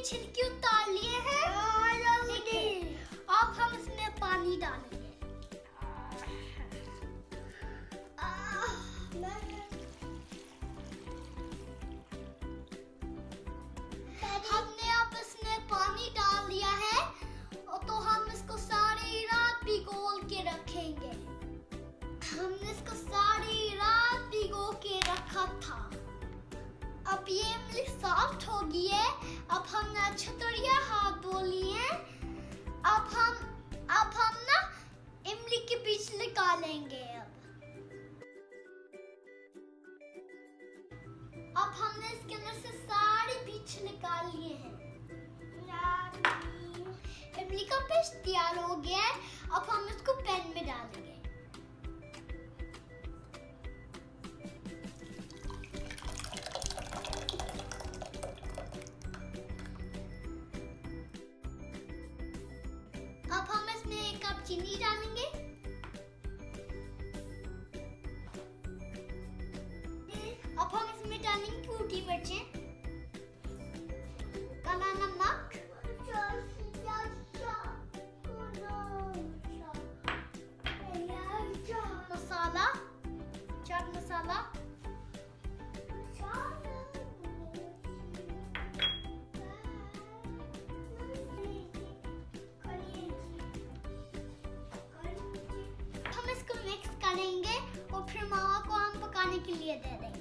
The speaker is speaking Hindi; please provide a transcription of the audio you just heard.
छिलके उतार लिए हैं। अब हम इसमें पानी डालेंगे। हमने अब इसमें पानी डाल दिया है, तो हम इसको सारी रात भिगो के रखेंगे। हमने इसको सारी रात भिगो के रखा था। अब ये इमली सॉफ्ट हो गई है। अब हमने अच्छी तरह हाथ धो लिए। अब हम ना इमली के बीज निकालेंगे। अब हमने इसके अंदर से सारे बीज निकाल लिए हैं। इमली का पेस्ट तैयार हो गया है। अब हम इसको पैन में डालेंगे। अब हम इसमें 1 कप चीनी डालेंगे। अब हम इसमें डालेंगे टूटी मिर्चें, काला नमक, मसाला, चाट मसाला, हम इसको मिक्स करेंगे और फिर मावा को हम पकाने के लिए दे देंगे।